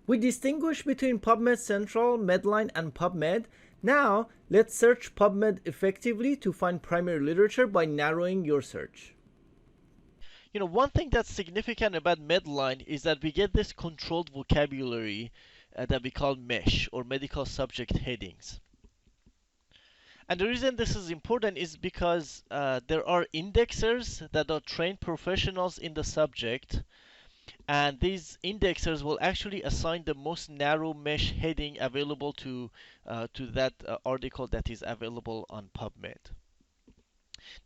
We distinguish between PubMed Central, Medline, and PubMed. Now, let's search PubMed effectively to find primary literature by narrowing your search. One thing that's significant about Medline is that we get this controlled vocabulary that we call MESH or medical subject headings. And the reason this is important is because there are indexers that are trained professionals in the subject, and these indexers will actually assign the most narrow mesh heading available to that article that is available on PubMed.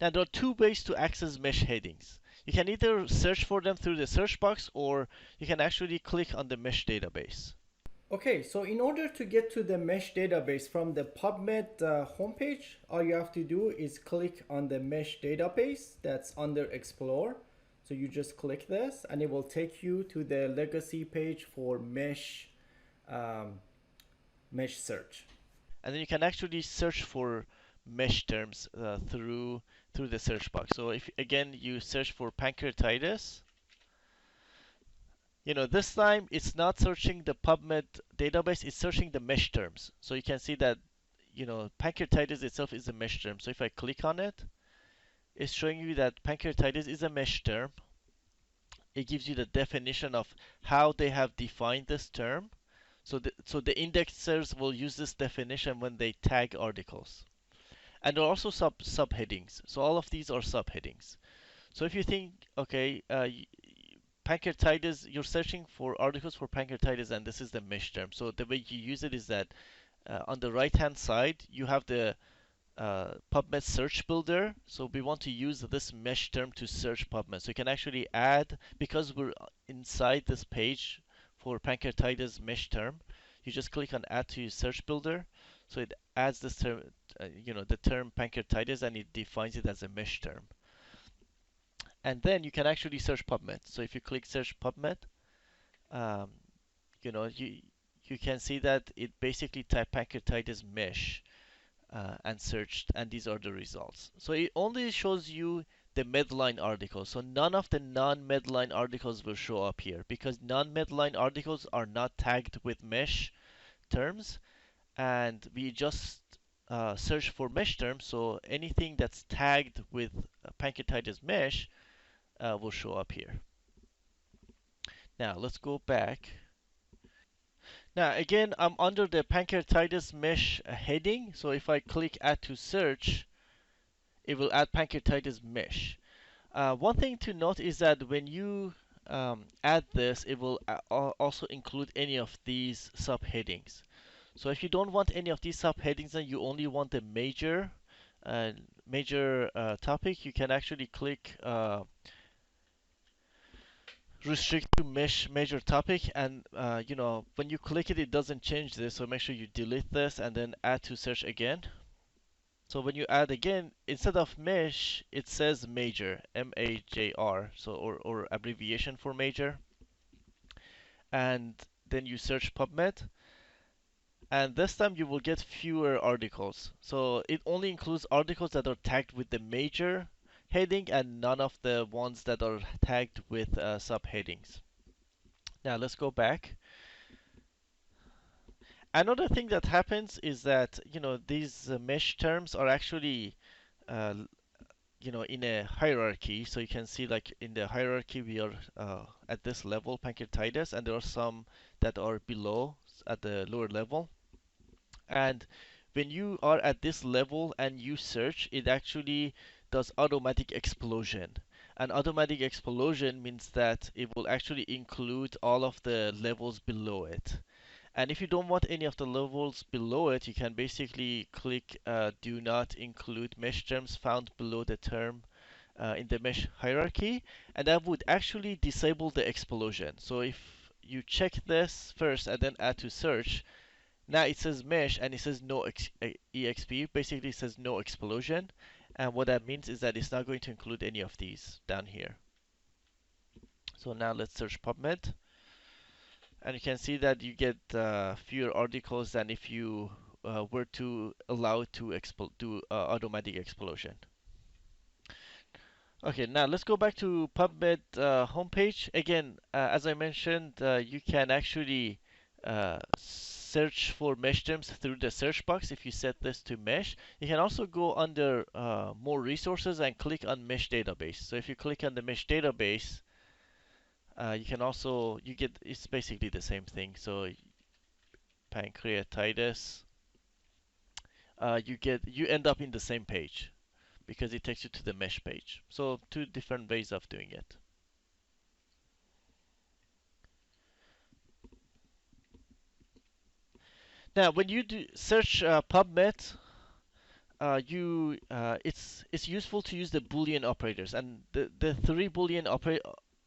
Now there are two ways to access mesh headings. You can either search for them through the search box, or you can actually click on the mesh database. Okay, so in order to get to the mesh database from the PubMed homepage, all you have to do is click on the mesh database that's under Explore. So you just click this and it will take you to the legacy page for um, mesh search. And then you can actually search for mesh terms through the search box. So if again you search for pancreatitis, this time it's not searching the PubMed database, it's searching the mesh terms. So you can see that pancreatitis itself is a mesh term. So if I click on it, it's showing you that pancreatitis is a mesh term. It gives you the definition of how they have defined this term. So the indexers will use this definition when they tag articles. And there are also subheadings. So all of these are subheadings. So if you think, okay, pancreatitis, you're searching for articles for pancreatitis, and this is the mesh term. So the way you use it is that on the right-hand side, you have the PubMed search builder. So we want to use this mesh term to search PubMed. So you can actually add, because we're inside this page for pancreatitis mesh term, you just click on add to search builder. So it adds this term, the term pancreatitis, and it defines it as a mesh term. And then you can actually search PubMed. So if you click search PubMed, um, you know, you you can see that it basically typed pancreatitis mesh and searched, and these are the results. So it only shows you the Medline articles. So none of the non-Medline articles will show up here because non-Medline articles are not tagged with mesh terms, and we just search for mesh terms. So anything that's tagged with pancreatitis mesh will show up here. Now let's go back. Now again, I'm under the pancreatitis mesh heading. So if I click add to search, it will add pancreatitis mesh. One thing to note is that when you add this, it will also include any of these subheadings. So if you don't want any of these subheadings and you only want the uh, major topic, you can actually click restrict to mesh major topic, and when you click it, it doesn't change this. So make sure you delete this and then add to search again. So when you add again, instead of mesh, it says major, M-A-J-R, so or abbreviation for major. And then you search PubMed, and this time you will get fewer articles. So it only includes articles that are tagged with the major heading and none of the ones that are tagged with subheadings. Now let's go back. Another thing that happens is that these mesh terms are actually uh, in a hierarchy. So you can see like in the hierarchy we are at this level pancreatitis, and there are some that are below at the lower level. And when you are at this level and you search, it actually does automatic explosion. And automatic explosion means that it will actually include all of the levels below it. And if you don't want any of the levels below it, you can basically click do not include mesh terms found below the term in the mesh hierarchy, and that would actually disable the explosion. So if you check this first and then add to search, now it says mesh and it says no exp, basically it says no explosion. And what that means is that it's not going to include any of these down here. So now let's search PubMed. And you can see that you get fewer articles than if you were to allow it to do automatic explosion. Okay, now let's go back to PubMed homepage. Again, as I mentioned, you can actually search for mesh terms through the search box if you set this to mesh. You can also go under more resources and click on mesh database. So if you click on the mesh database, you can also you get it's basically the same thing. So pancreatitis, you end up in the same page because it takes you to the mesh page. So two different ways of doing it. Now, when you do search PubMed, it's useful to use the Boolean operators, and the three Boolean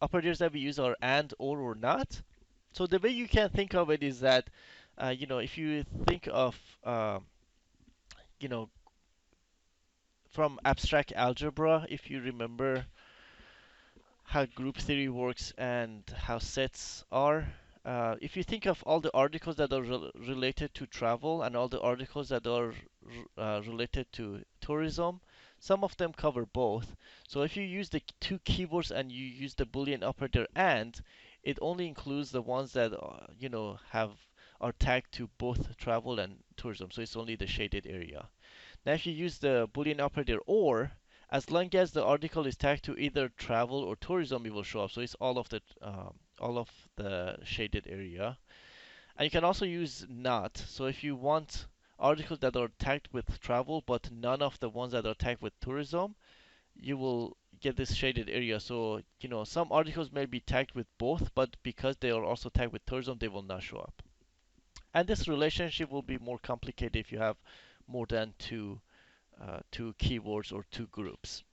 operators that we use are and, or not. So the way you can think of it is that, if you think of, you know, from abstract algebra, if you remember how group theory works and how sets are. If you think of all the articles that are related to travel and all the articles that are related to tourism, some of them cover both. So if you use the two keywords and you use the Boolean operator and, it only includes the ones that are tagged to both travel and tourism. So it's only the shaded area. Now, if you use the Boolean operator or, as long as the article is tagged to either travel or tourism, it will show up. So it's all of the shaded area. And you can also use not. So if you want articles that are tagged with travel, but none of the ones that are tagged with tourism, you will get this shaded area. So, some articles may be tagged with both, but because they are also tagged with tourism, they will not show up. And this relationship will be more complicated if you have more than two keywords or two groups.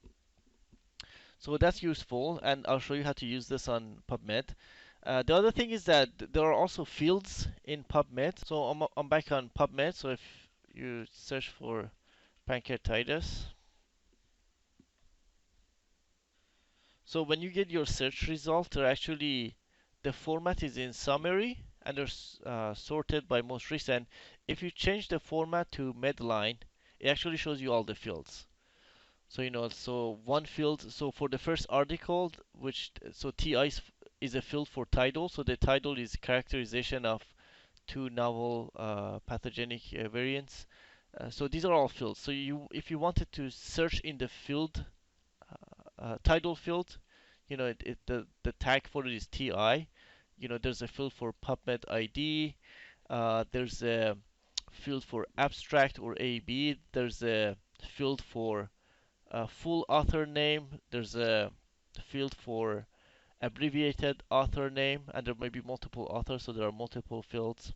So that's useful, and I'll show you how to use this on PubMed. The other thing is that there are also fields in PubMed. So I'm back on PubMed. So if you search for pancreatitis, so when you get your search result, the format is in summary and they're sorted by most recent. If you change the format to Medline, it actually shows you all the fields. So so one field. So for the first article, TI is a field for title. So the title is characterization of two novel pathogenic variants. So these are all fields. So if you wanted to search in the field title field, the tag for it is TI. There's a field for PubMed ID. There's a field for abstract or AB. There's a field for full author name. There's a field for abbreviated author name, and there may be multiple authors, so there are multiple fields.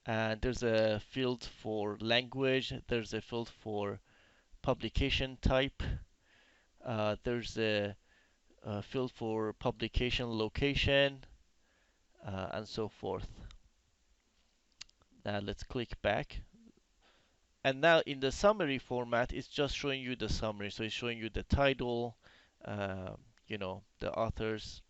And there's a field for language. There's a field for publication type. There's a field for publication location, and so forth. Now let's click back. And now in the summary format, it's just showing you the summary. So it's showing you the title, uh, the authors.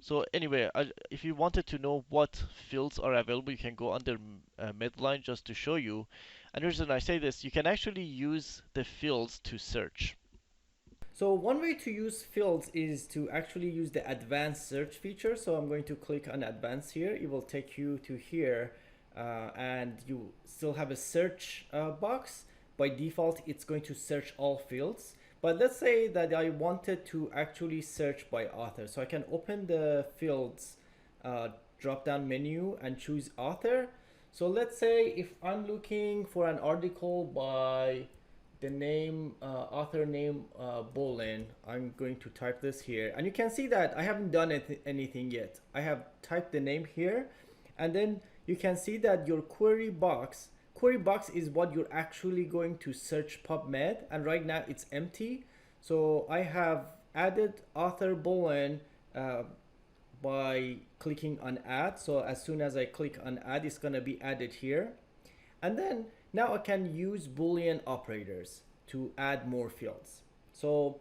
So anyway, if you wanted to know what fields are available, you can go under Medline just to show you. And the reason I say this, you can actually use the fields to search. So one way to use fields is to actually use the advanced search feature. So I'm going to click on advanced here. It will take you to here and you still have a search box. By default, it's going to search all fields. But let's say that I wanted to actually search by author. So I can open the fields drop down menu and choose author. So let's say if I'm looking for an article by the name author name Boolean, I'm going to type this here, and you can see that I haven't done anything yet. I have typed the name here, and then you can see that your query box is what you're actually going to search PubMed, and right now it's empty. So I have added author Boolean by clicking on add. So as soon as I click on add, it's going to be added here. And then now I can use Boolean operators to add more fields. So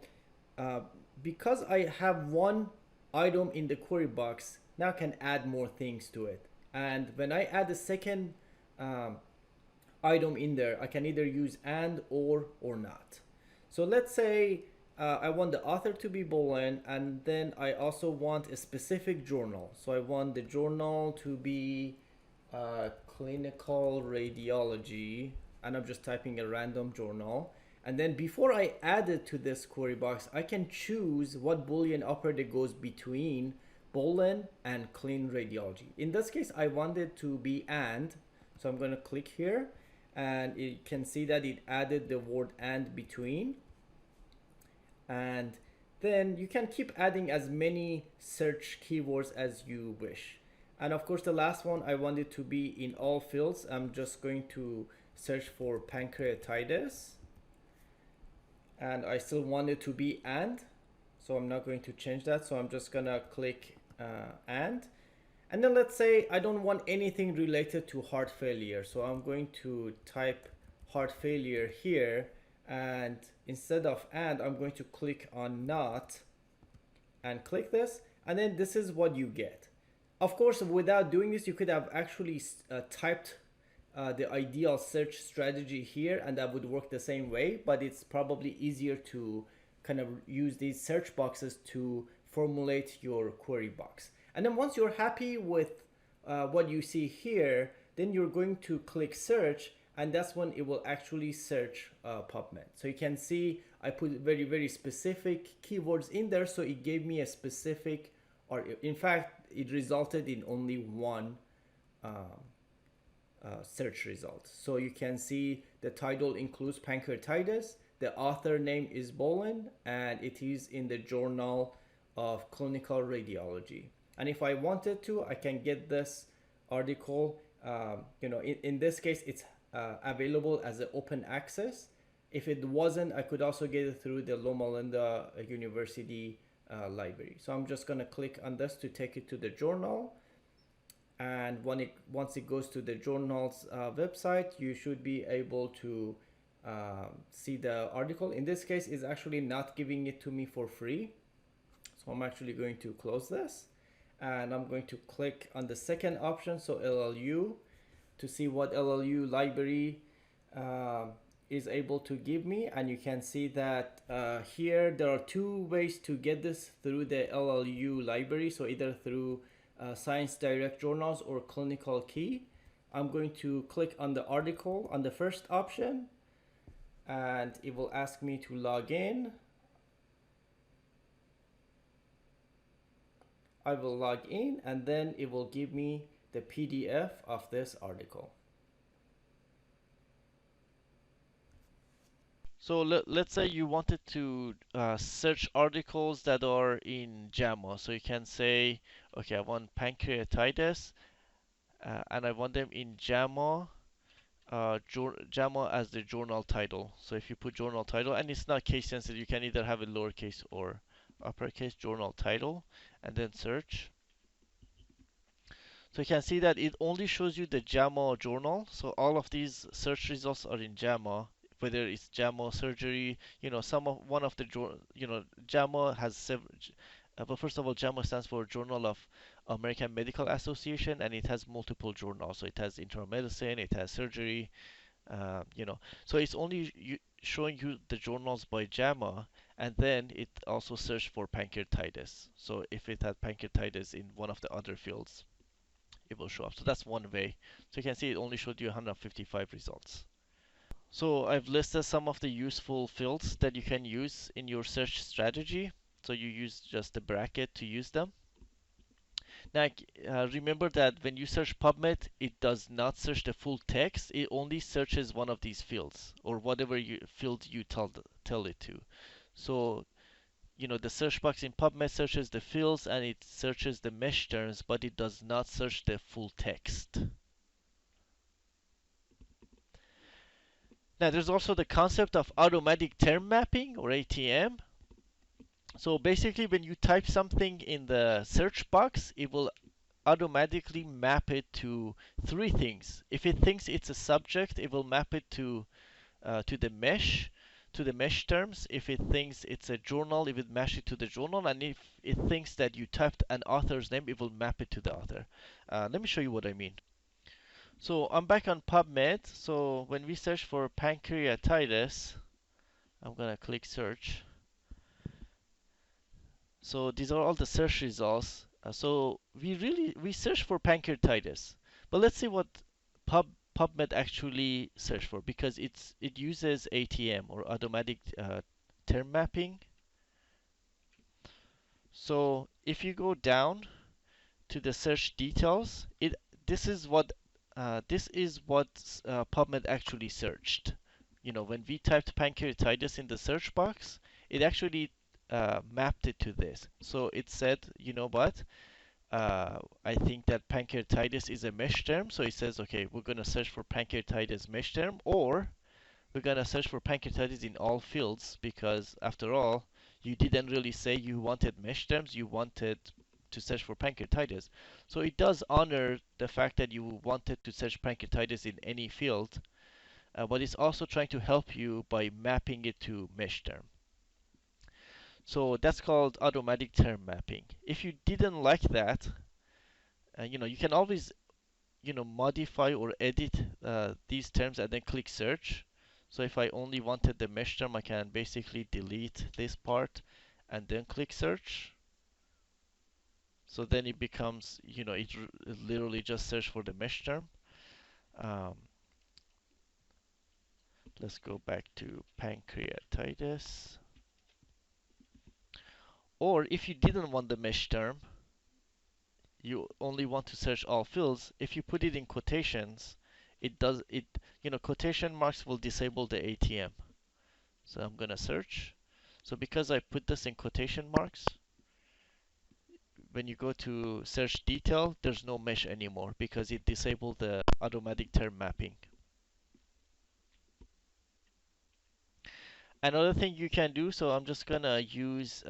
because I have one item in the query box, now I can add more things to it. And when I add a second item in there, I can either use and or not. So let's say I want the author to be Boolean, and then I also want a specific journal. So I want the journal to be clinical radiology, and I'm just typing a random journal. And then before I add it to this query box, I can choose what Boolean operator goes between Boolean and clean radiology. In this case, I want it to be and, so I'm going to click here, and you can see that it added the word and between. And then you can keep adding as many search keywords as you wish. And of course, the last one, I want it to be in all fields. I'm just going to search for pancreatitis. And I still want it to be and. So I'm not going to change that. So I'm just going to click and. And then let's say I don't want anything related to heart failure. So I'm going to type heart failure here. And instead of and, I'm going to click on not and click this. And then this is what you get. Of course, without doing this, you could have actually typed the ideal search strategy here, and that would work the same way, but it's probably easier to kind of use these search boxes to formulate your query box. And then once you're happy with what you see here, then you're going to click search, and that's when it will actually search PubMed. So you can see I put very, very specific keywords in there, so it gave me a specific, or in fact, it resulted in only one search result. So you can see the title includes pancreatitis, the author name is Boolean, and it is in the Journal of Clinical Radiology. And if I wanted to, I can get this article, in this case, it's available as an open access. If it wasn't, I could also get it through the Loma Linda University library. So I'm just gonna click on this to take it to the journal. And once it goes to the journal's website, you should be able to see the article. In this case, it's actually not giving it to me for free. So I'm actually going to close this. And I'm going to click on the second option, so LLU, to see what LLU library is able to give me. And you can see that here there are two ways to get this through the LLU library. So either through Science Direct Journals or Clinical Key. I'm going to click on the article on the first option, and it will ask me to log in. I will log in, and then it will give me the PDF of this article. So let's say you wanted to search articles that are in JAMA. So you can say, okay, I want pancreatitis, and I want them in JAMA, JAMA as the journal title. So if you put journal title, and it's not case sensitive, you can either have a lowercase or uppercase journal title, and then search. So you can see that it only shows you the JAMA journal. So all of these search results are in JAMA, whether it's JAMA surgery, one of the, JAMA has several. But first of all, JAMA stands for Journal of American Medical Association, and it has multiple journals. So it has internal medicine, it has surgery, So it's only showing you the journals by JAMA, and then it also searched for pancreatitis. So if it had pancreatitis in one of the other fields, it will show up. So that's one way. So you can see it only showed you 155 results. So I've listed some of the useful fields that you can use in your search strategy. So you use just the bracket to use them. Now, remember that when you search PubMed, it does not search the full text. It only searches one of these fields, or whatever field you tell it to. So, the search box in PubMed searches the fields and it searches the mesh terms, but it does not search the full text. Now, there's also the concept of automatic term mapping, or ATM. So basically, when you type something in the search box, it will automatically map it to three things. If it thinks it's a subject, it will map it to the mesh terms. If it thinks it's a journal, it will match it to the journal. And if it thinks that you typed an author's name, it will map it to the author. Let me show you what I mean. So I'm back on PubMed. So when we search for pancreatitis, I'm gonna click search. So these are all the search results. So we search for pancreatitis, but let's see what PubMed actually search for, because it uses ATM, or automatic term mapping. So if you go down to the search details, it this is what PubMed actually searched. When we typed pancreatitis in the search box, it actually mapped it to this. So it said, you know what? I think that pancreatitis is a mesh term. So it says, okay, we're going to search for pancreatitis mesh term, or we're going to search for pancreatitis in all fields, because after all, you didn't really say you wanted mesh terms, you wanted to search for pancreatitis. So it does honor the fact that you wanted to search pancreatitis in any field, but it's also trying to help you by mapping it to mesh term. So that's called automatic term mapping. If you didn't like that, you can always modify or edit these terms and then click search. So if I only wanted the mesh term, I can basically delete this part and then click search. So then it becomes, it literally just search for the mesh term. Um, let's go back to pancreatitis. Or if you didn't want the mesh term, you only want to search all fields, if you put it in quotations, quotation marks will disable the ATM. So I'm gonna search. So because I put this in quotation marks, when you go to search detail, there's no mesh anymore because it disabled the automatic term mapping. Another thing you can do, so I'm just gonna use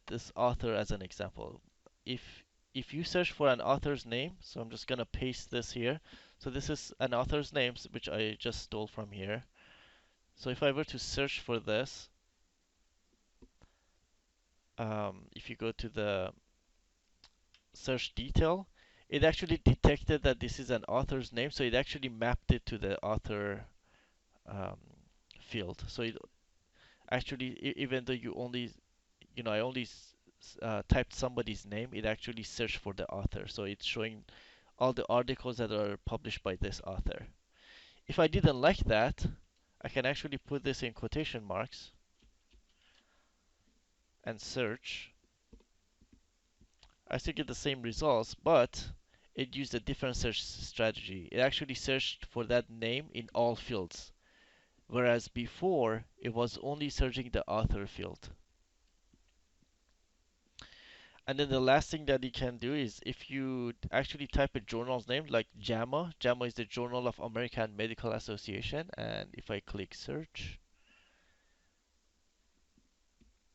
this author as an example. If if you search for an author's name, so I'm just gonna paste this here. So this is an author's name, which I just stole from here. So if I were to search for this, if you go to the search detail, it actually detected that this is an author's name, so it actually mapped it to the author um, field. So it actually, even though I only typed somebody's name, it actually searched for the author. So it's showing all the articles that are published by this author. If I didn't like that, I can actually put this in quotation marks and search. I still get the same results, but it used a different search strategy. It actually searched for that name in all fields, whereas before it was only searching the author field. And then the last thing that you can do is, if you actually type a journal's name like JAMA, JAMA is the Journal of American Medical Association, and if I click search,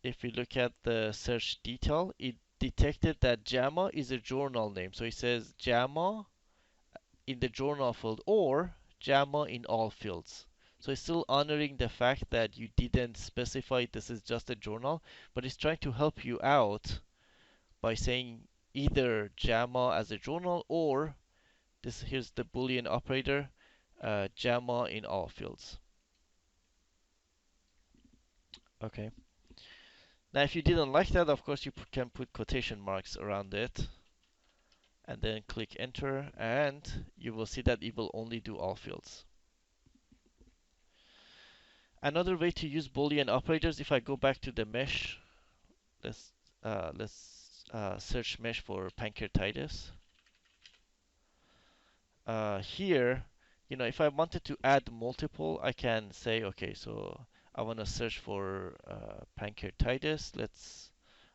if you look at the search detail, it detected that JAMA is a journal name. So it says JAMA in the journal field, or JAMA in all fields. So it's still honoring the fact that you didn't specify this is just a journal, but it's trying to help you out by saying either JAMA as a journal, or here's the Boolean operator, JAMA in all fields. Okay. Now, if you didn't like that, of course, you can put quotation marks around it and then click enter, and you will see that it will only do all fields. Another way to use Boolean operators, if I go back to the mesh, let's search mesh for pancreatitis. Here, if I wanted to add multiple, I can say, okay, so I want to search for pancreatitis.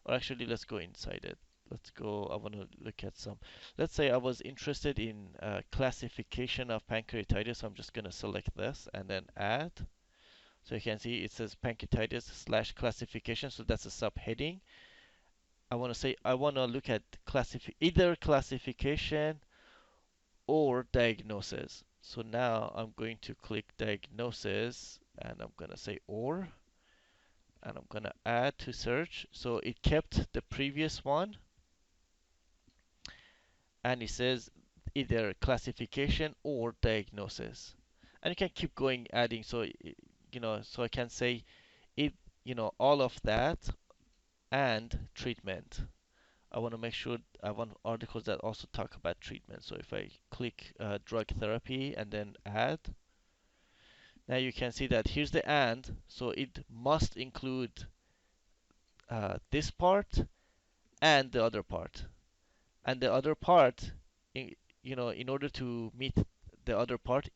Or actually, let's go inside it. I want to look at some. Let's say I was interested in classification of pancreatitis. So I'm just going to select this and then add. So you can see it says pancreatitis / classification. So that's a subheading. I want to say I want to look at either classification or diagnosis. So now I'm going to click diagnosis and I'm going to say or, and I'm going to add to search. So it kept the previous one, and it says either classification or diagnosis. And you can keep going adding. So so I can say it, all of that, and treatment. I want to make sure I want articles that also talk about treatment. So if I click drug therapy and then add, now you can see that here's the and, so it must include this part and the other part. And the other part, in, in order to meet the other part,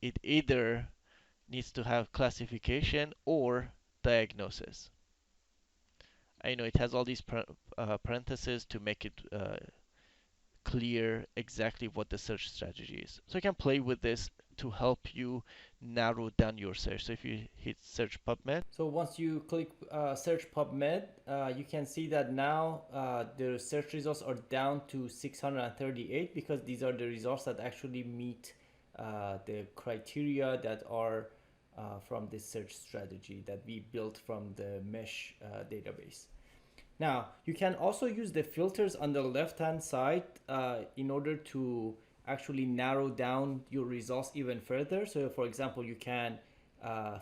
it either needs to have classification or diagnosis. I know it has all these parentheses to make it clear exactly what the search strategy is. So you can play with this to help you narrow down your search. So if you hit search PubMed, So once you click search PubMed, you can see that now the search results are down to 638 because these are the results that actually meet the criteria that are from this search strategy that we built from the mesh database. Now, you can also use the filters on the left-hand side in order to actually narrow down your results even further. So, for example, you can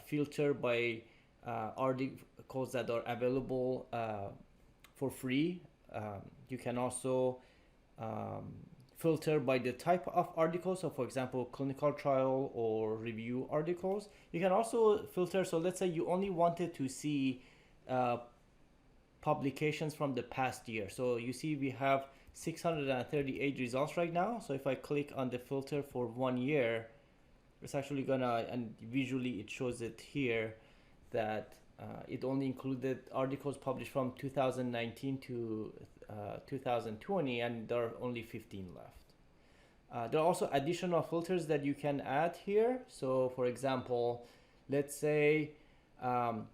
filter by articles that are available for free. You can also filter by the type of article. So, for example, clinical trial or review articles. You can also filter. So, let's say you only wanted to see publications from the past year. So you see we have 638 results right now. So if I click on the filter for 1 year, it's actually gonna, and visually it shows it here, that it only included articles published from 2019 to 2020, and there are only 15 left. There are also additional filters that you can add here. So for example, let's say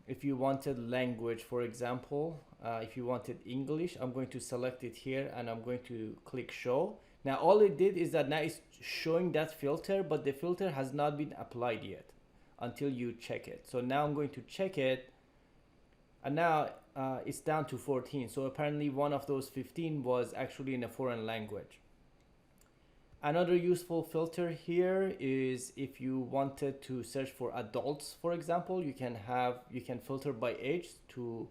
if you wanted language, for example, if you wanted English, I'm going to select it here and I'm going to click show. Now all it did is that now it's showing that filter, but the filter has not been applied yet until you check it. So now I'm going to check it, and now it's down to 14. So apparently one of those 15 was actually in a foreign language. Another useful filter here is if you wanted to search for adults, for example, you can filter by age to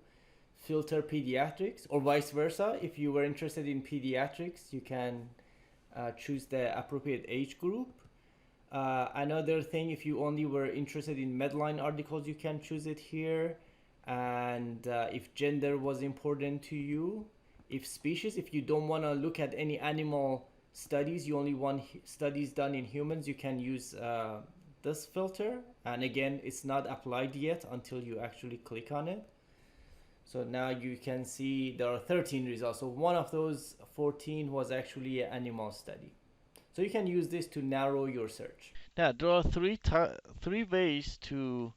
filter pediatrics, or vice versa. If you were interested in pediatrics, you can choose the appropriate age group. Another thing, if you only were interested in Medline articles, you can choose it here. And if gender was important to you, if species, if you don't want to look at any animal studies, you only want studies done in humans, you can use this filter. And again, it's not applied yet until you actually click on it. So now you can see there are 13 results. So one of those 14 was actually an animal study. So you can use this to narrow your search. now there are three ways to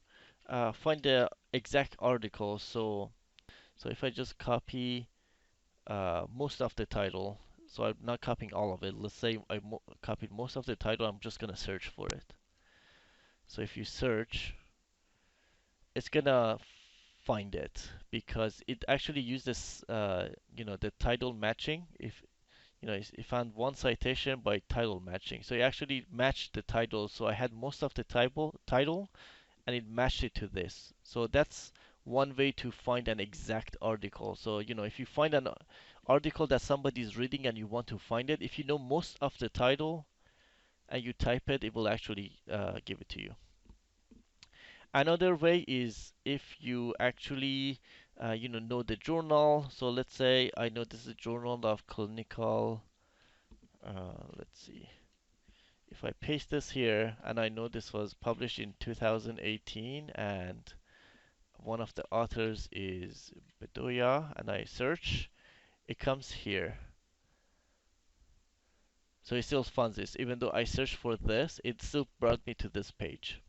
find the exact article. So if I just copy most of the title, so I'm not copying all of it. Let's say I copied most of the title. I'm just gonna search for it. So if you search, it's gonna find it because it actually uses the title matching. If it found one citation by title matching, so it actually matched the title. So I had most of the title, and it matched it to this. So that's one way to find an exact article. So if you find an article that somebody's reading and you want to find it, if you know most of the title and you type it, it will actually give it to you. Another way is if you actually know the journal. So let's say I know this is a journal of clinical. Let's see. If I paste this here, and I know this was published in 2018, and one of the authors is Bedoya, and I search, it comes here. So it still finds this. Even though I searched for this, it still brought me to this page.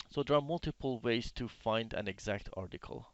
So there are multiple ways to find an exact article.